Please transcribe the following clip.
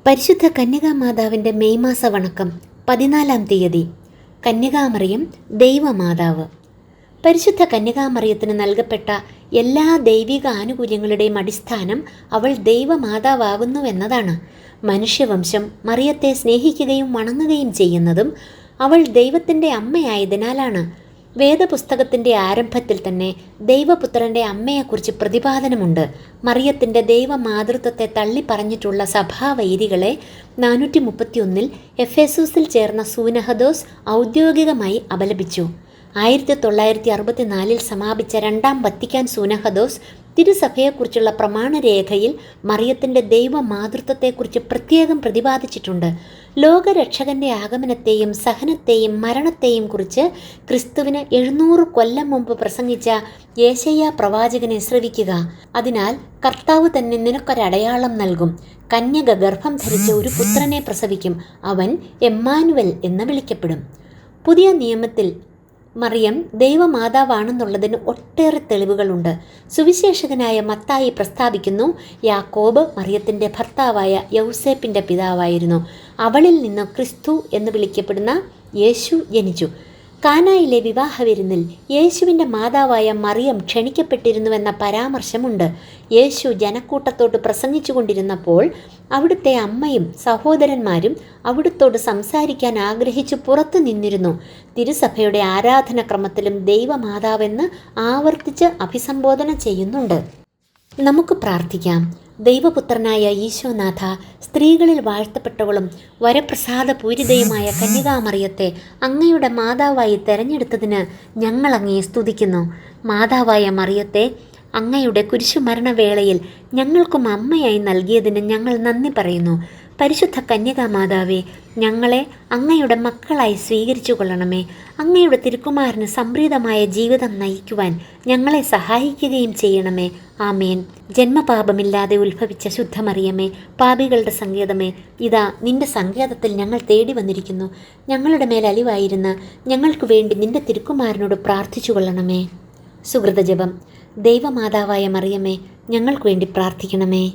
പരിശുദ്ധ കന്യകാമാതാവിൻ്റെ മെയ് മാസ വണക്കം 14-ാം തീയതി. കന്യകാമറിയം ദൈവമാതാവ്. പരിശുദ്ധ കന്യകാമറിയത്തിന് നൽകപ്പെട്ട എല്ലാ ദൈവിക ആനുകൂല്യങ്ങളുടെയും അടിസ്ഥാനം അവൾ ദൈവമാതാവാകുന്നുവെന്നതാണ്. മനുഷ്യവംശം മറിയത്തെ സ്നേഹിക്കുകയും വണങ്ങുകയും ചെയ്യുന്നതും അവൾ ദൈവത്തിൻ്റെ അമ്മയായതിനാലാണ്. വേദപുസ്തകത്തിൻ്റെ ആരംഭത്തിൽ തന്നെ ദൈവപുത്രൻ്റെ അമ്മയെക്കുറിച്ച് പ്രതിപാദനമുണ്ട്. മറിയത്തിൻ്റെ ദൈവമാതൃത്വത്തെ തള്ളിപ്പറഞ്ഞിട്ടുള്ള സഭാവൈരികളെ 431 എഫേസൂസിൽ ചേർന്ന സൂനഹദോസ് ഔദ്യോഗികമായി അപലപിച്ചു. 1964 സമാപിച്ച രണ്ടാം വത്തിക്കാൻ സൂനഹദോസ് തിരുസഭയെക്കുറിച്ചുള്ള പ്രമാണരേഖയിൽ മറിയത്തിൻ്റെ ദൈവമാതൃത്വത്തെക്കുറിച്ച് പ്രത്യേകം പ്രതിപാദിച്ചിട്ടുണ്ട്. ലോകരക്ഷകൻ്റെ ആഗമനത്തെയും സഹനത്തെയും മരണത്തെയും കുറിച്ച് ക്രിസ്തുവിന് 700 കൊല്ലം മുമ്പ് പ്രസംഗിച്ച യേശയ്യാ പ്രവാചകനെ ശ്രവിക്കുക. അതിനാൽ കർത്താവ് തന്നെ നിനക്കൊരടയാളം നൽകും. കന്യക ഗർഭം ധരിച്ച ഒരു പുത്രനെ പ്രസവിക്കും. അവൻ എമ്മാനുവൽ എന്ന് വിളിക്കപ്പെടും. പുതിയ നിയമത്തിൽ മറിയം ദൈവമാതാവാണെന്നുള്ളതിന് ഒട്ടേറെ തെളിവുകളുണ്ട്. സുവിശേഷകനായ മത്തായി പ്രസ്താവിക്കുന്നു, യാക്കോബ് മറിയത്തിൻ്റെ ഭർത്താവായ യൗസേപ്പിൻ്റെ പിതാവായിരുന്നു. അവളിൽ നിന്ന് ക്രിസ്തു എന്ന് വിളിക്കപ്പെടുന്ന യേശു ജനിച്ചു. കാനായിലെ വിവാഹവിരുന്നിൽ യേശുവിൻ്റെ മാതാവായ മറിയം ക്ഷണിക്കപ്പെട്ടിരുന്നുവെന്ന പരാമർശമുണ്ട്. യേശു ജനക്കൂട്ടത്തോട് പ്രസംഗിച്ചു കൊണ്ടിരുന്നപ്പോൾ അവിടുത്തെ അമ്മയും സഹോദരന്മാരും അവിടുത്തോട് സംസാരിക്കാൻ ആഗ്രഹിച്ചു പുറത്തു നിന്നിരുന്നു. തിരുസഭയുടെ ആരാധനക്രമത്തിലും ദൈവമാതാവെന്ന് ആവർത്തിച്ച് അഭിസംബോധന ചെയ്യുന്നുണ്ട്. നമുക്ക് പ്രാർത്ഥിക്കാം. ദൈവപുത്രനായ ഈശോനാഥ, സ്ത്രീകളിൽ വാഴ്ത്തപ്പെട്ടവളും വരപ്രസാദപൂരിതയുമായ കന്യകാമറിയത്തെ അങ്ങയുടെ മാതാവായി തെരഞ്ഞെടുത്തതിന് ഞങ്ങൾ അങ്ങയെ സ്തുതിക്കുന്നു. മാതാവായ മറിയത്തെ അങ്ങയുടെ കുരിശുമരണവേളയിൽ ഞങ്ങൾക്കും അമ്മയായി നൽകിയതിന് ഞങ്ങൾ നന്ദി പറയുന്നു. പരിശുദ്ധ കന്യകാമാതാവേ, ഞങ്ങളെ അങ്ങയുടെ മക്കളായി സ്വീകരിച്ചു കൊള്ളണമേ. അങ്ങയുടെ തിരുക്കുമാരന് സംപ്രീതമായ ജീവിതം നയിക്കുവാൻ ഞങ്ങളെ സഹായിക്കുകയും ചെയ്യണമേ. ആമേൻ. ജന്മപാപമില്ലാതെ ഉത്ഭവിച്ച ശുദ്ധമറിയമേ, പാപികളുടെ സങ്കേതമേ, ഇതാ നിന്റെ സങ്കേതത്തിൽ ഞങ്ങൾ തേടി വന്നിരിക്കുന്നു. ഞങ്ങളുടെ മേൽ അലിവായിരുന്ന് ഞങ്ങൾക്ക് വേണ്ടി നിന്റെ തിരുക്കുമാരനോട് പ്രാർത്ഥിച്ചു കൊള്ളണമേ. സുകൃതജപം. ദൈവമാതാവായ മറിയമേ, ഞങ്ങൾക്ക് വേണ്ടി പ്രാർത്ഥിക്കണമേ.